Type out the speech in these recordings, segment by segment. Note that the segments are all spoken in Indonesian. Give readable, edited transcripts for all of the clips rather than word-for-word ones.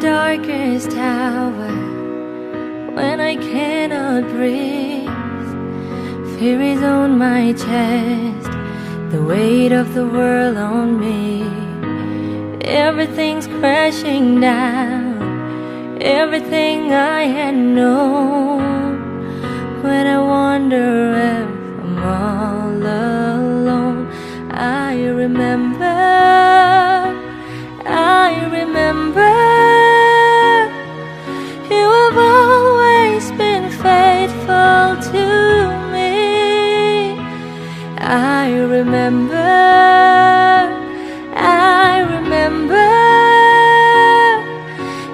darkest hour, when I cannot breathe, fear is on my chest, the weight of the world on me. Everything's crashing down, everything I had known. When I wonder if I'm all alone, I remember you have always been faithful to me. I remember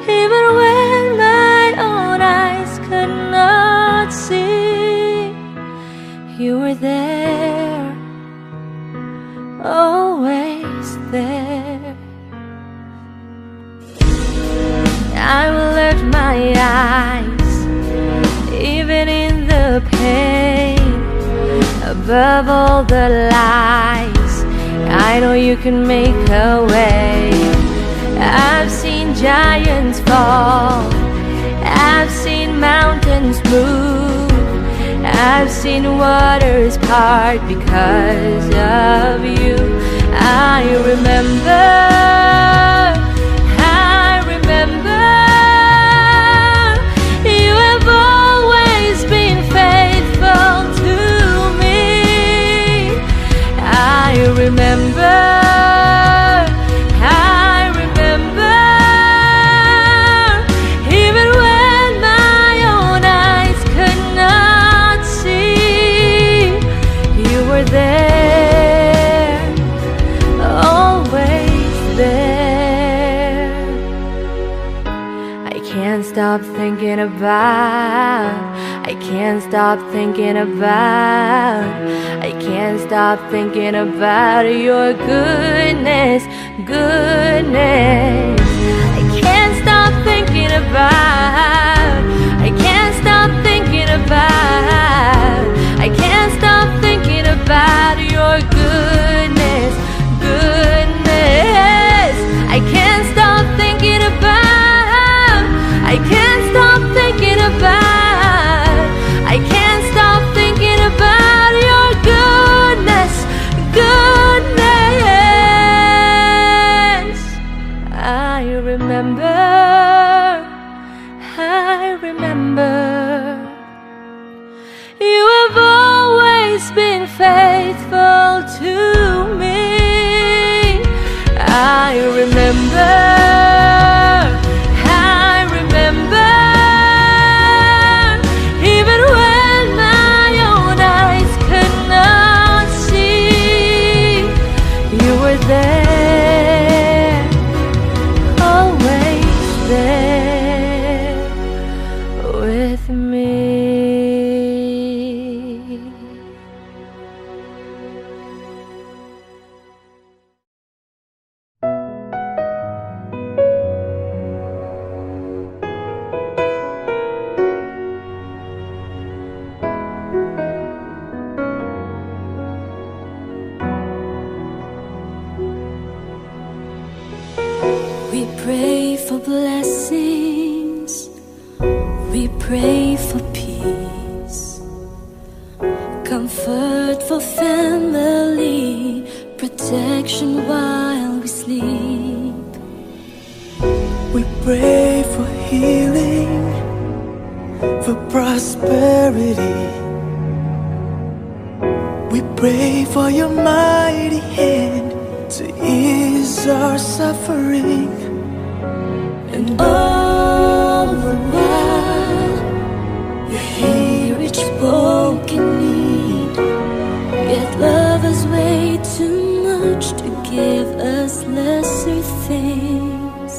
even when my own eyes could not see, you were there, always there. I will lift my eyes, even in the pain, above all the lies. I know you can make a way. I've seen giants fall, I've seen mountains move, I've seen waters part because of you. I remember you have always been faithful to me. I remember even when my own eyes could not see, you were there, always there. I can't stop thinking about, I can't stop thinking about, I can't stop thinking about your goodness, goodness. I can't stop thinking about, I can't stop thinking about, I can't stop thinking about your goodness, goodness. I can't stop thinking about, I can't stop thinking about, I can't stop thinking about your goodness, goodness. I remember you have always been faithful to me. I remember even when my own eyes could not see, you were there, always there with me. We pray for blessings, we pray for peace, comfort for family, protection while we sleep. We pray for healing, for prosperity. We pray for your mighty hand to ease our suffering. And all the while you hear each broken need, yet love us way too much to give us lesser things.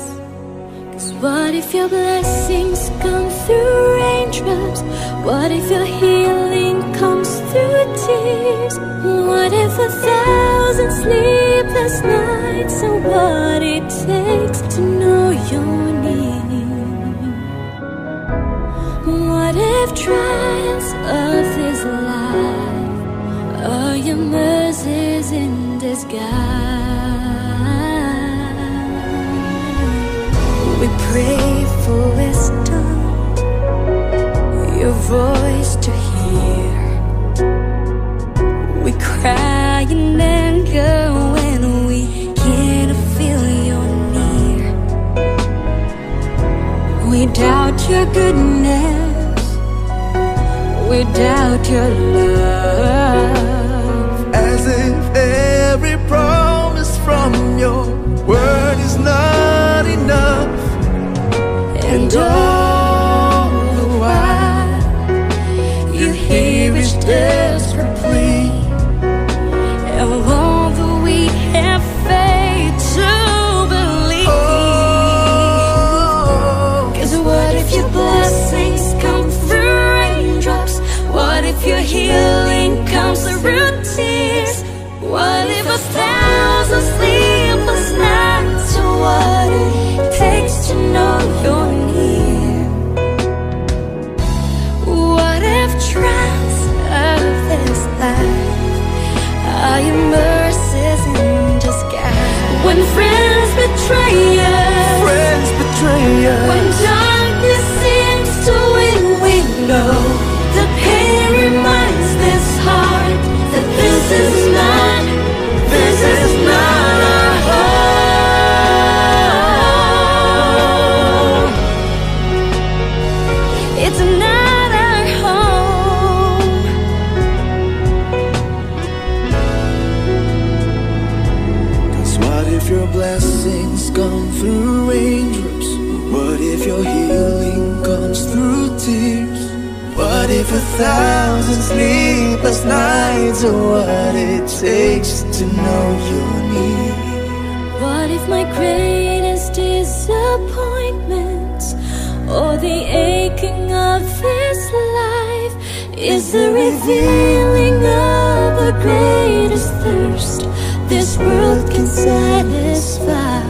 'Cause what if your blessings come through raindrops? What if your healing comes through tears? What if 1,000 sleepless nights are what it takes to know your need? What if trials of this life are your mercies in disguise? We pray doubt your goodness, we doubt your love. As if every promise from your word is not enough. And all the while you hear each desperate plea. And although we have faith to believe, cause what if your blessings come through raindrops? What if your healing comes through tears? What if 1,000 sleepless nights are what it takes to know you're near? What if trials of this life are your mercies in disguise? When friends betray us, when darkness seems to win, we know the pain reminds this heart that this is not our home. It's not our home. Cause what if your blessings come through raindrops? What if your healing comes through tears? What if 1,000 sleepless nights are what it takes to know you're near? What if my greatest disappointment, or the aching of this life, is the revealing of the greatest thirst this world can satisfy?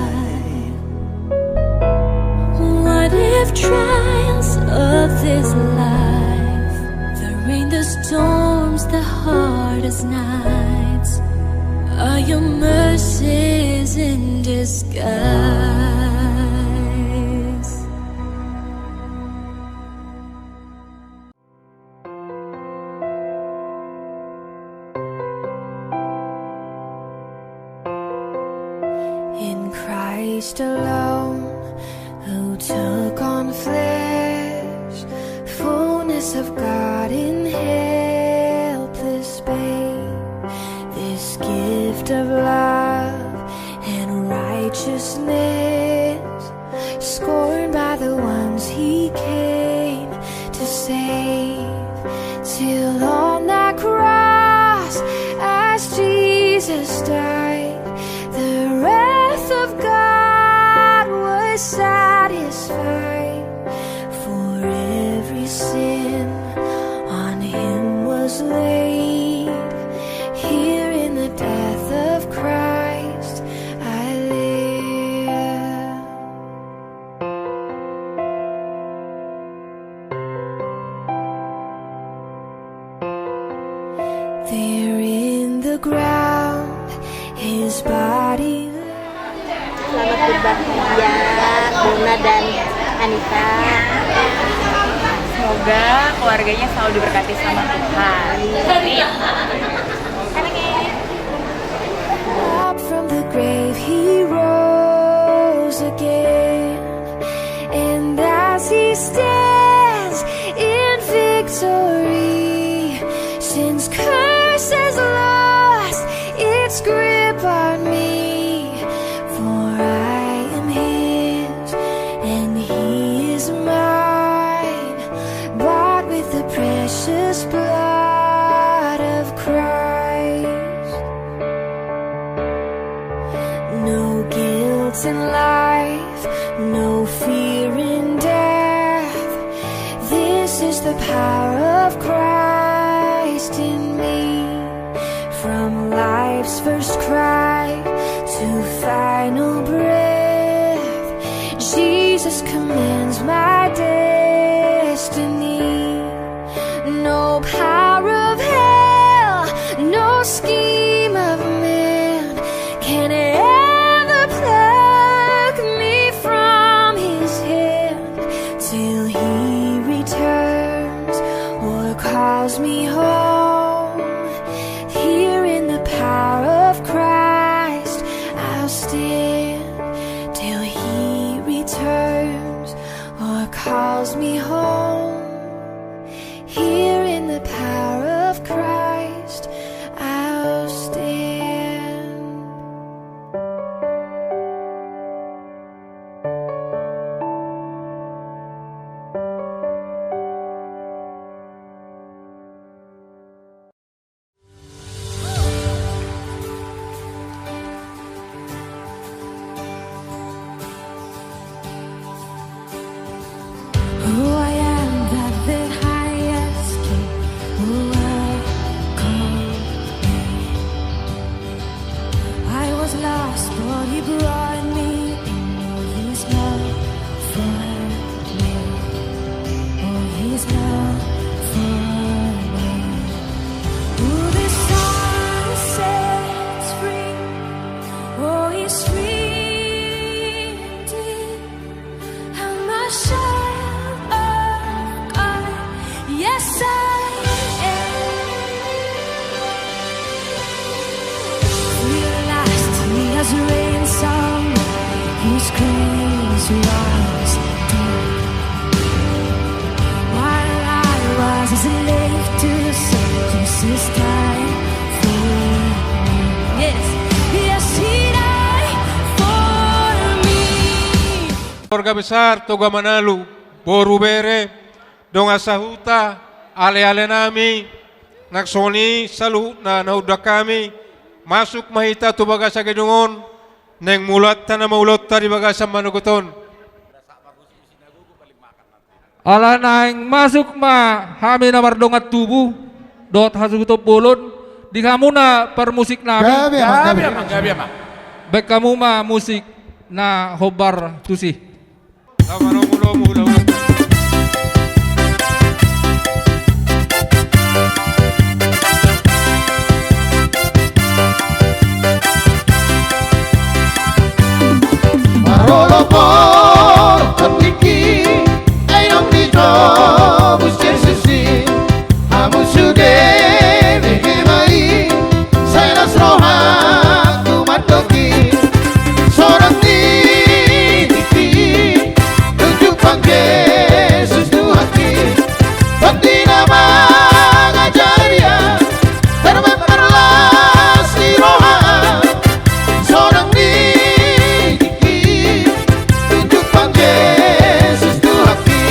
What if trials of this life, the rain, the storms, the hardest nights, are your mercies in disguise? In Christ alone, who took on flesh, fullness of God in helpless babe, this gift of love and righteousness, scorned by the ones he came to save, till on that cross, as Jesus died, the wrath of God was satisfied. For every sin on him was laid. Here in the death of Christ I live. There in the ground, his body. Selamat berbahagia Buna dan Anita. Semoga keluarganya selalu diberkati sama Tuhan. Amin. Up from the grave he rose again, and as he stands in victory, sin's curse has lost its grip on me. For I am his and he is mine, bought with the precious blood of Christ. No guilt in life, no fear in death. This is the power of Christ in me. From life's first cry to final breath, Jesus commands my destiny. No power of hell, no scheme of man can ever pluck me from his hand, till he returns or calls me home. Here in the power of Christ I'll stand, till he returns or calls child of God. Yes, I am. Realized he has rain song. His grace was deep. While I was a slave to sin, Jesus died for me. Yes, yes, he died for me. Keluarga besar Toga Manalu, Boru Bere, Donga Sahuta, ale-ale nami, nagsoni salu na nauda kami, masuk mahita tubaga sa gedungon, neng mulat na maulot tadi baga sa manuguton. Ala naing masuk ma kami na mardongat tubuh dot hasuto pulun di kamu na permusik nami Gabi ama. baik kamu ma musik na hobar tusi Lama-lama Marolo po kepiki ayam nito busir sisi hamu sude mehemai saya nasroha kumatoki seorang diki tunjuk panggil susu hati bakti nama ngajaria termeperlas di roha seorang diki tunjuk panggil susu hati.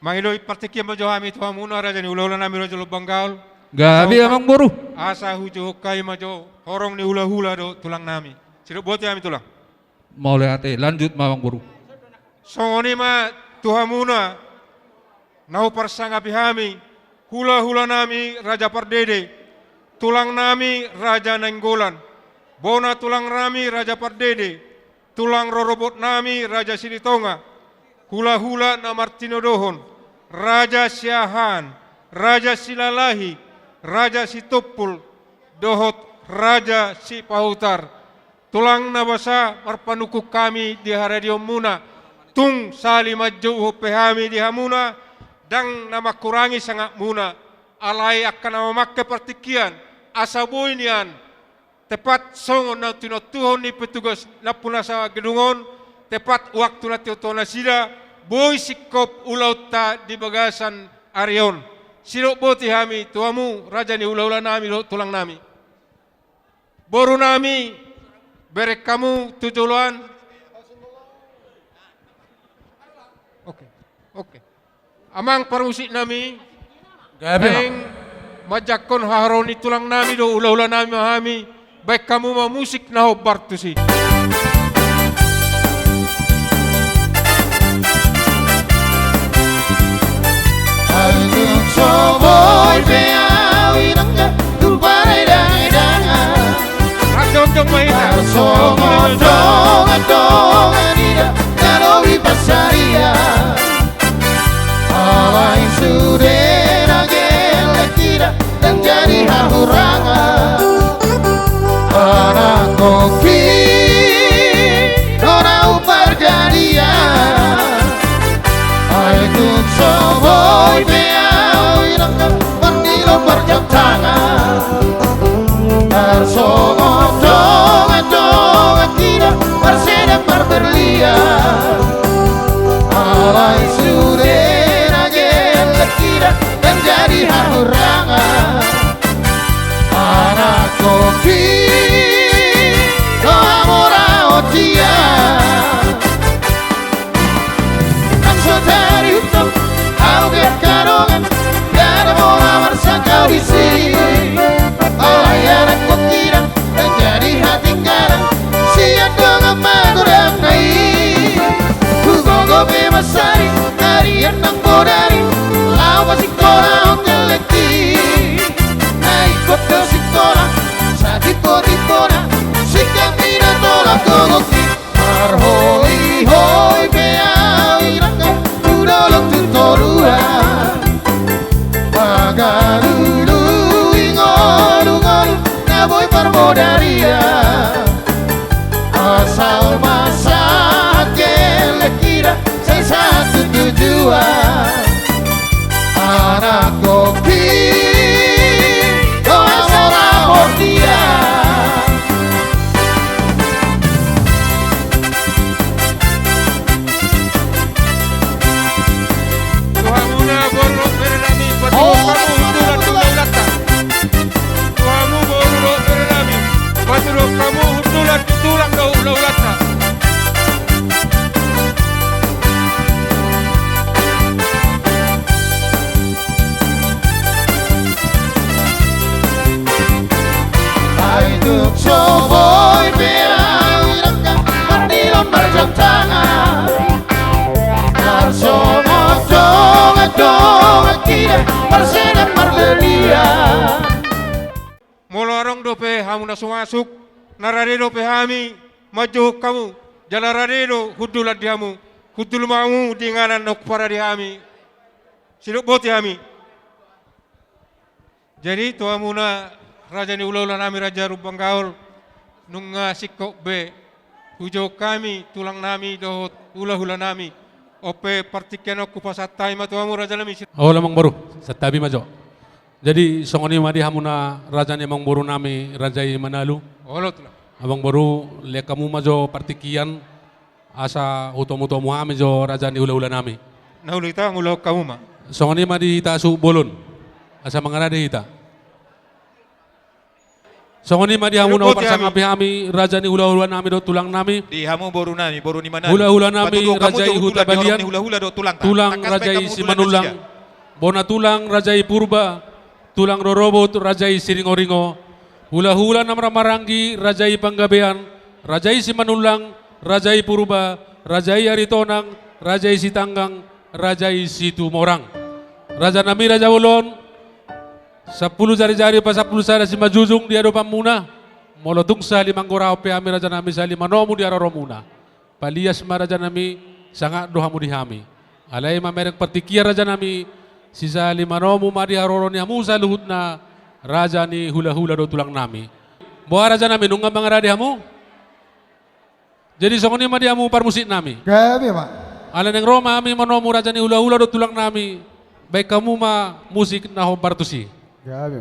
Mangiloy partikia majo hami tuha muna raja ni ulah nami raja lubang gaul. gabi amang boru Asa hujo hokai majo horong ni hula-hula do tulang nami. Sido buat ya kami tulang. mau ate lanjut mawang boru Songoni ma tuha muna nau persanggapi hami hula-hula nami raja pardede tulang nami raja nenggolan bona tulang nami raja pardede tulang rorobot nami raja sinitonga hula-hula na Martino Dohon raja Siahan raja Silalahi raja Situpul dohot raja si Pahutar tulang nabasa marpanukuk kami di haradio muna tung sali maju pehami di hamuna dang nama kurangi sangat muna alai akan nama makke partikian asabuinian tepat songon na tinotuhon ni petugas lapuna sa gedungon tepat waktu na tiotona sida boy sikop ulaw ta di bagasan arion. Sino boti hami tuamu raja ni ula-ula nami lo tulang nami. Boru nami berek kamu tutuluan. Oke. Amang parusik nami. Eng majakon haroni tulang nami do ula-ula nami mahami. Baik kamu mau musik naho bartusi. Aku coba beawi nangga tupai dangan. Adong mahina. Dong dia kalau pasaria. Alai sudah nagel kira dan jadi hahurangan. Anak koki orang perjadian. Aku coba beawi nangga pendilo berjam tangan. Bersama dong kita bersama berberlian. Alai sudah nagel kira dan jadi hahurangan. Anak kopi doa murah dia. Langsung dari hutan, kau kekarongan, gak ada bola bersangkau di sini. Anak kukira dan jadi hati kanan, siap dengan magurang naik. Kugogo bebasari dari enang bodari, lawa sikola ongeleki. Naik kota sikola, sakit kota, sikap tidak tolak gogoki. Marhoi hoi beawi raka, udolok tutoruan. Pagalulu ingolu-ngolu, naboy parmodaria. Asal masa kele kira, saya satu tujuan. Anak kopi, doa orang dia. Tuhamuna borlo berenami patuh kamu hutulan tulang lata. Tuhamu borlo berenami patuh kamu hutulan tulang daulau lata. Hidup soboy beawi raka, pendilon berjam tangan. Bersama dong kita bersama berlebihan. Molorong dope hamu nasu masuk, narade dope hami maju kamu, jalarade do hudulat dihamu, hudul mamu dinganan nok para dihami, siduk boti hami. Jadi tuamuna raja ni ulah nami raja rubang gaul, nunga sikok be, hujo kami tulang nami do ulah nami, ope partikian aku pasatai matuamu raja nami. Oh lamang baru, satabi majo. Jadi songoni madi hamuna raja ni emang baru nami raja Manalu. Oh lo tulah. Abang baru lihat kamu majo partikian asa utomu hami jo raja ni ula nami. Nah ulah kita ulah kamu mah. Songoni madi hita su bolon asa mangarade hita. Songoni madi hamuna parsang api hami raja ni ula nami do tulang nami. Di hamu boru ni mana? Ula nami raja huta balian. Tulang raja si Manulang. Bona tulang raja Purba. Tulang rorobo raja Siringo-ringo. Hula namramaranggi raja Panggabean. Raja si Manulang. Raja Purba. Raja Aritonang. Raja si Tanggang. Raja si Tumorang. Raja nami raja ulon. 10 jari-jari pa 10 sada si majujung di adopan muna. Molotung sa 5 gorao pe ami raja nami sa 5 nomu di araro muna. Palias ma raja nami sangat dohamu di hami. Alay mamerek partikia raja nami si sa 5 nomu ma di araro ni hamu sa luhut na raja ni hula-hula do tulang nami. Boa raja nami nunga mga radi hamu. Jadi songoni ma di hamu parmusik nami. Gabi pak. Ala neng Roma ami manomu raja ni hula-hula do tulang nami. Baik kamu ma musik na hombartusi. Gabi.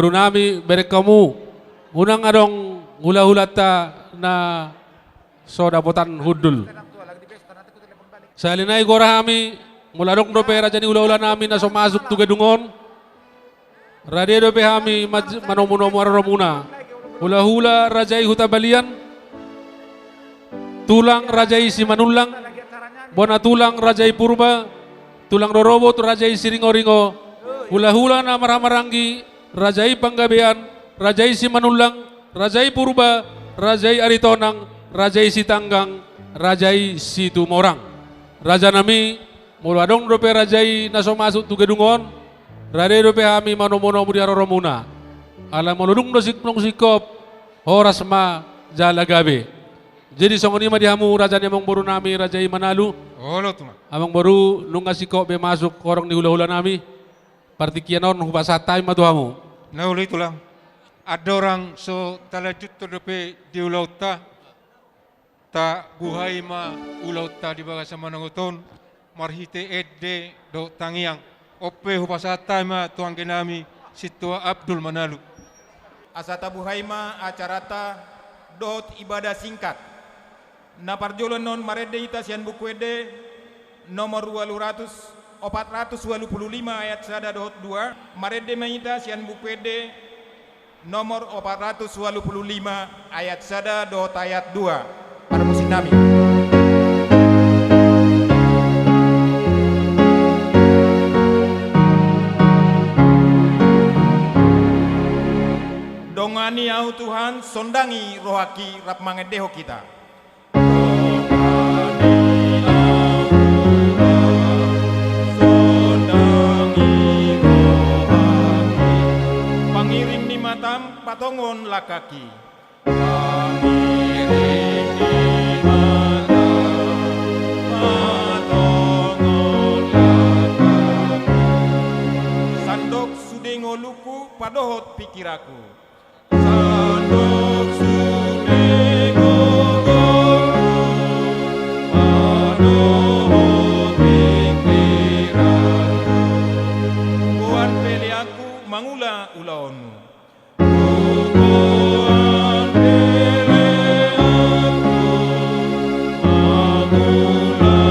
boru nami berek kamu unang adong hula-hulata na soda botan hudul. Salinay gorahami mula dong dope raja ni ula-ula nami na masuk tu gedungon. Radia dope hami manomuno maromuna. Hula-hula rajai hutabalian. Tulang rajai Simanulang. Bona tulang rajai Purba. Tulang rorobot rajai Siringoringo. Hula-hula na maramarangi rajai Panggabean, rajai Simanulang, rajai Purba, rajai Aritonang, rajai Sitanggang, rajai Situmorang. Raja nami mula dong dope rajai naso masuk tu gedungon. Rade dope hami manomono mudia roromuna. Ala moludung dosik nong sikop horas ma jala gabe. Jadi songoni ma dihamu raja nemong boru nami rajai Manalu. Olo tuma. Amang baru nunga sikop be masuk korong di hula-hula nami. Partikianon hubasatay matuhamu. Nauli tulang. Ada orang so talajut to dope di ulauta. Ta buhay ma ulauta di baga sama nanguton. Marhite edde do tangiang. Ope hubasatay ma tuang kenami situa Abdul Manalu. Asata buhay ma acarata dot ibadah singkat. Na parjolon non marede ita sian bukwede nomor 425 ayat 1 2 marede maita sian bukwede nomor 425 ayat 1 ayat 2 pada musim nami. Dongani au Tuhan sondangi rohaki rap mangedeho kita. Pangiring ni matam patongon lakaki. Pangiring ni matam patongon lakaki. Sandok sudengo luku padohot pikiraku. Sandok sudengo padohot pikiraku. Buan pele aku mangula ulaonmu. Buan pele aku mangula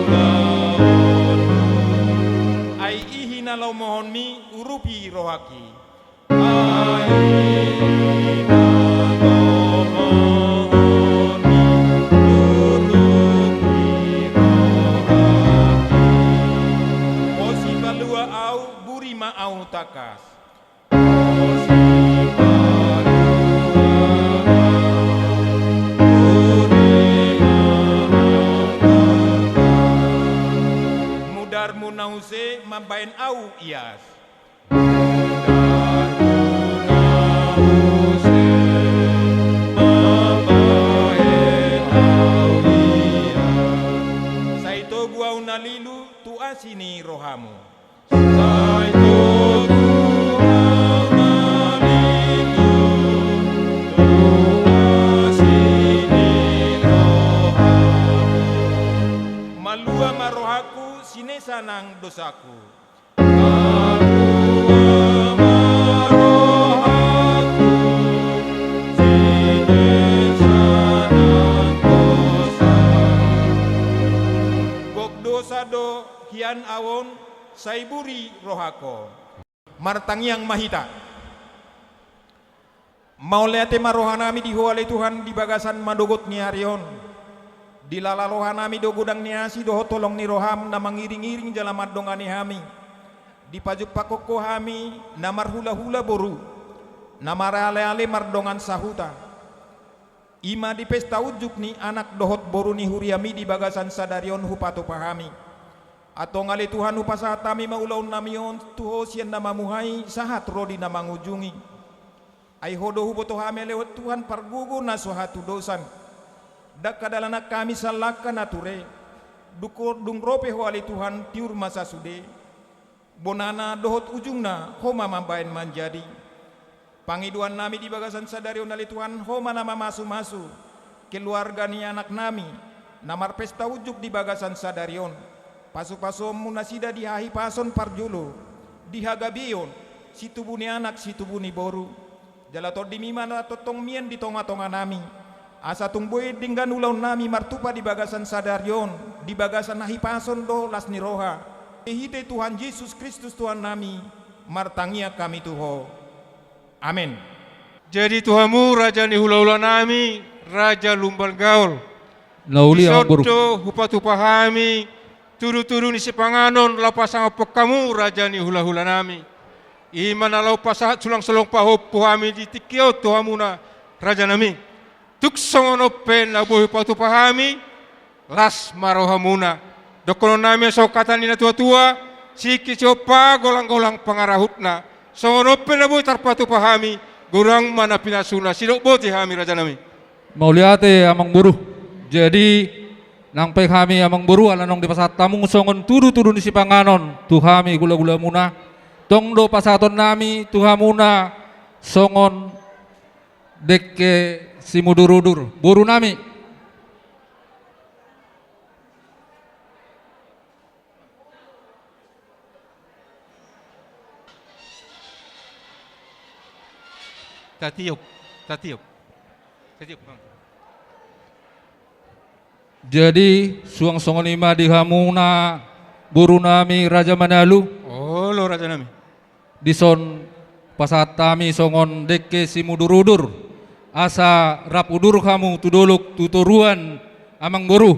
ulaonmu. Ai ihina lau mohon mi urupi rohaki. Ai ihina lau mohon mi urupi rohaki. Posi kalua au burima au takas. Posi kalua au burima au takas. Mudar munause mabain au ias. Mudar munause mabain au ias. Saito gua unalilu tu asini rohamu. Saito gua unalilu tu asini rohamu. Malua marohaku sinesanang dosaku. Malua marohaku sinesanang dosaku. Gok dosa do hian awon saiburi rohako. Martangiang mahita. Mauleate marohanami dihuale Tuhan di bagasan madogot ni harion. Dilala rohanami do gudang niasi do tolong ni roham na mangiring-iring jalamat dongani hami. Di pajuk pakoko hami namar hula-hula boru. Namar ale-ale mardongan sahuta. Ima di pesta ujuk ni anak dohot boru ni huriami di bagasan sadarion hupato pahami. Atau ngali Tuhan upasatami maulaun namion tuho sian nama muhai sahat rodi nama ngujungi. Ai hodo huboto hami lewat Tuhan pargugu na suhatu dosan. Dak kadalana kami salaka nature. Dukur dung rope hoali Tuhan tiur masa sude. Bonana dohot ujungna homa mambain manjadi. Pangiduan nami di bagasan sadarion nali Tuhan homa nama masu-masu. Keluarga ni anak nami namar pesta ujuk di bagasan sadarion. Pasu-pasu munasida di hahi pason parjulu. Di hagabion si tubuh ni anak, si tubuh ni boru. Jalator di mimana totong mien di tonga-tonga nami. Asa tungboy dinggan ulaw nami martupa di bagasan sadarion, di bagasan nahipason do las ni roha. Hite Tuhan Yesus Kristus Tuhan nami, martangia kami Tuho. Amin. Jadi Tuhamu Raja ni hula-hula nami, Raja lumbal gaul. Nauli ang buru. Isoto hupa-tupa hami, turu-turu ni sipanganon lapasang pekamu Raja ni hula-hula nami. Imana lau pasahat sulang-sulong pahopu hami di tikio Tuhamuna Raja nami. Tuksongono pen labuhi hupa-tupa hami, las marohamuna. Dokono nami so kata nina tua-tua, siki copa golang-golang pangarahutna. Songono pen labuhi tarpatupa hami, gurang mana pinasuna. Sidok boti hami Raja nami. Mauliate amang buru. Jadi nang pe kami amang buru alanong di pasat tamung songon turu-turu ni sipanganon tuhami gula-gula muna tong do pasaton nami tuhamuna songon dekke simudurudur buru nami. Tatiup. Bang. Jadi suang songon lima di hamuna buru nami Raja Manalu. Oh lo Raja nami. Dison pasat tami songon dekke simudurudur. Asa rapudur kamu tudoluk tuturuan amang buru.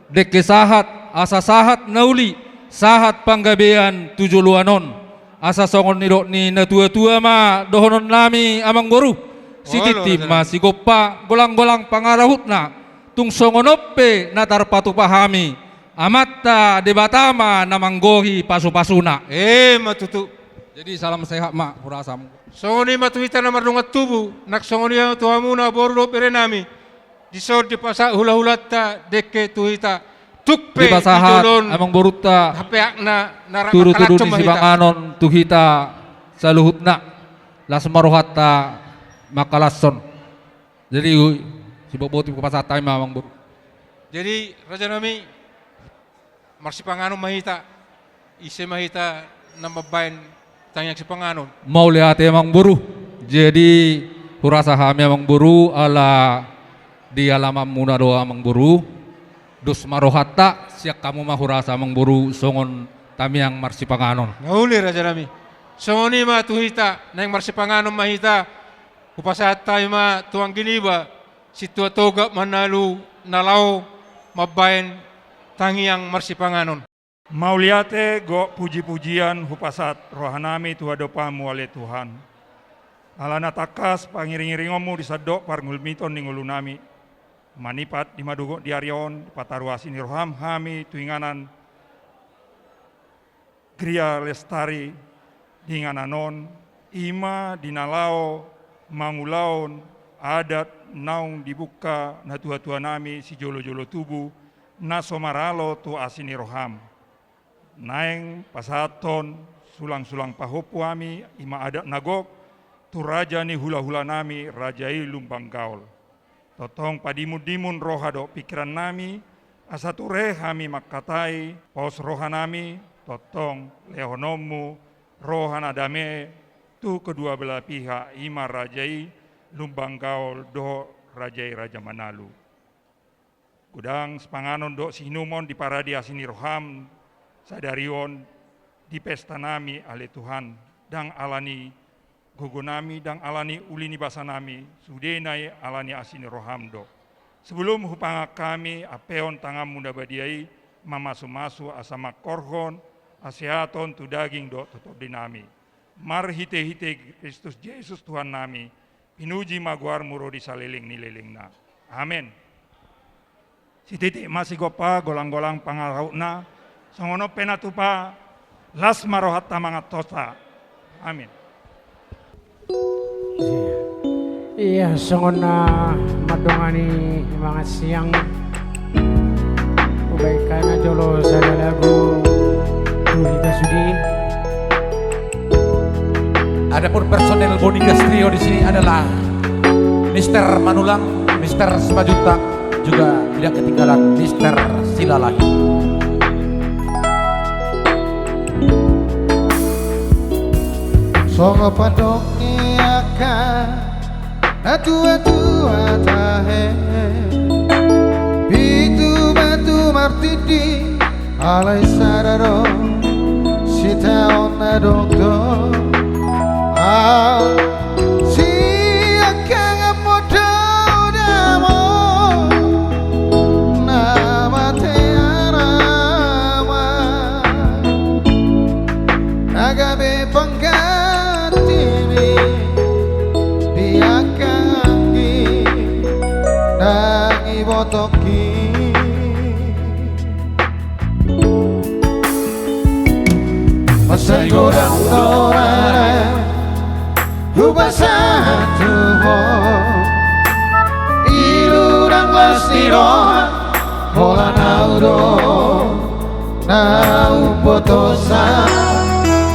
Dekke sahat asa sahat nauli sahat panggabean tujuluanon. Asa songon nidok ni natua-tua ma dohonon nami amang buru. Sititi ma sigopa golang-golang pangarahutna. Tung songonoppe natar patupahami amatta debatama namanggohi pasu-pasuna. Matutu. Jadi salam sehat mak hurasam. Songoni matuhita na marungat tubu nak songoni yang tuhamuna borulo perenami. Disod di pasak hula-hulata deke tuhita tukpe di pasahat amang boruta hapeakna narak turu-turu di sibanganon tuhita saluhutna las marohata makalasson. Jadi si boboti pasatay mamang buru. Jadi Raja nami marsipanganon mahita ise mahita namabain tangyak si panganon. Mau lihat emang buru. Jadi hurasa kami emang buru ala di alamam muna doa emang buru. Dus marohata siak kamu mah hurasa emang buru songon tamiang marsipanganon. Ngauli Raja nami. Songoni ma tuhita nang marsipanganon mahita upasatay ma tuang giniba. Si tua toga manalu nalau mabain tangiang marsipanganon. Mauliate go puji-pujian hupasat rohanami tuhadopamu ale Tuhan. Alana takas pangiring-iringomu disadok parngulmiton ningulunami. Manipat di madugo di arion pataruasi ni roham hami tuinganan Gria Lestari dingananon ima dinalao mangulaon adat naung dibuka na tua-tua nami si jolo-jolo tubuh na somaralo tu asini roham. Naeng pasaton sulang-sulang pahopu ami ima adat nagok tu raja ni hula-hula nami rajai lumbang gaul. Totong padimun-dimun roha do pikiran nami asa ture hami makatai pos roha nami totong lehonomu roha nadame tu kedua belah pihak ima rajai lumbang gaul do rajai Raja Manalu. Gudang sepanganon do sinumon di paradi asini roham sadarion di pesta nami ale Tuhan dang alani gogonami dang alani ulini basa nami sudenai alani asini roham do. Sebelum hupanga kami apeon tangam munda badiai mamasu-masu asama korhon aseaton tu daging do tetap dinami. Mar hite-hite Kristus Yesus Tuhan nami. Pinuji maguar muro di saliling nililingna. Amin. Si titik masih gopa golang-golang pangarautna. Songono penatupa las marohat tamangat tosa. Amin. Iya, songona madongani mangat siang. Kebaikan jolo saya lagu Duhita Sudi. Adapun personel Bonigas Trio di sini adalah Mr. Manulang, Mr. Simajuta, juga tidak ketinggalan Mr. Silalahi. Songo padoki akan Atua-tua tahe Bitu batu martidi Alai sararo Sita onna dokto Si akan amodo damo Nama te arama Nagabe panggatini Diakangi Dangi botoki Masay gorang dorare Hubasa tuho Ilurang lastiro Hola nauro Nau potosa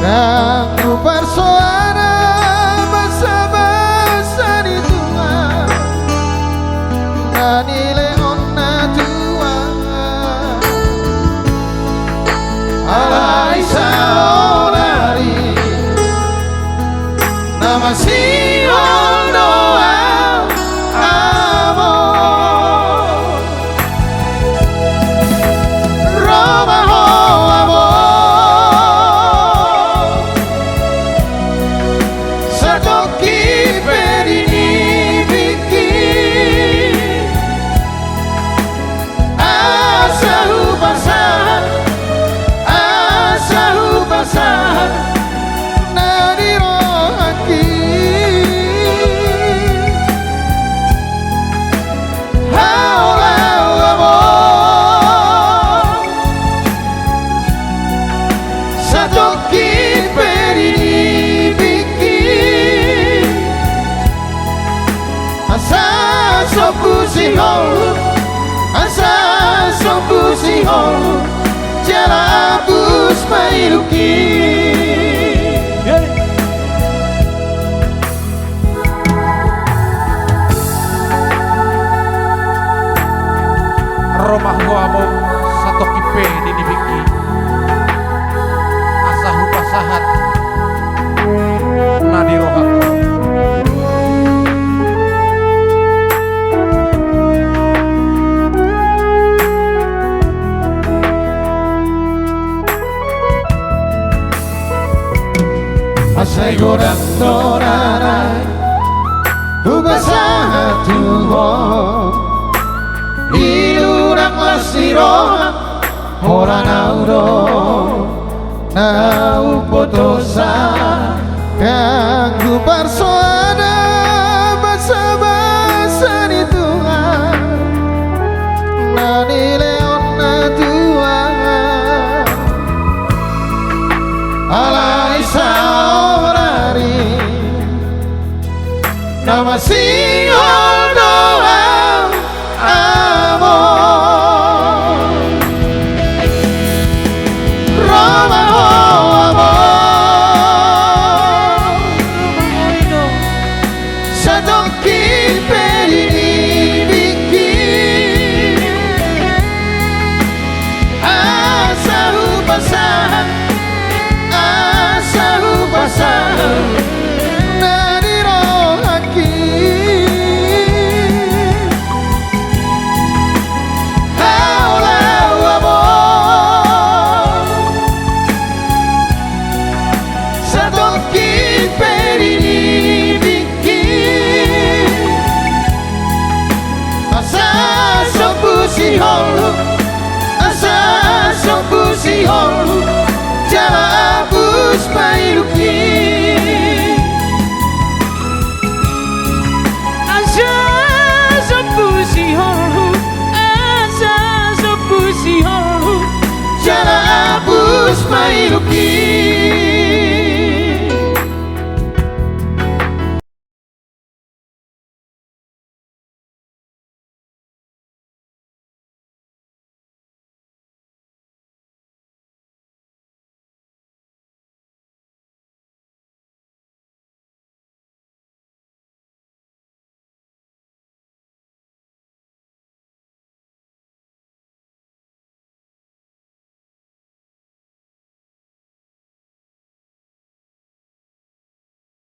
Kang persoana Basa-basa di tua Nanile onna tua Alai saolari Nama si ondoa amor Roma ho amor Satoki perini bikin Asa upasan Asa upasan Asa sopusiho Jala abus mairuki Romah huamum satu kipe di nibiki Asa hupasahat Nadirohak Asai gorang dorarai Hubasa tuho Ilurang lasiro Hora nauro Nau potosa Kanggu persoana Basa-basa di Tuhan Nani leona tua Alai saorari Nama si ondoa amor Roma ho amor Satoki perini bikin Asa upasan Asa upasan Nadirohaki Haulau amor Satoki perini bikin Asa sopusiho Asa sopusiho Jala abus mairuki Asa sopusiho Jala abus mairuki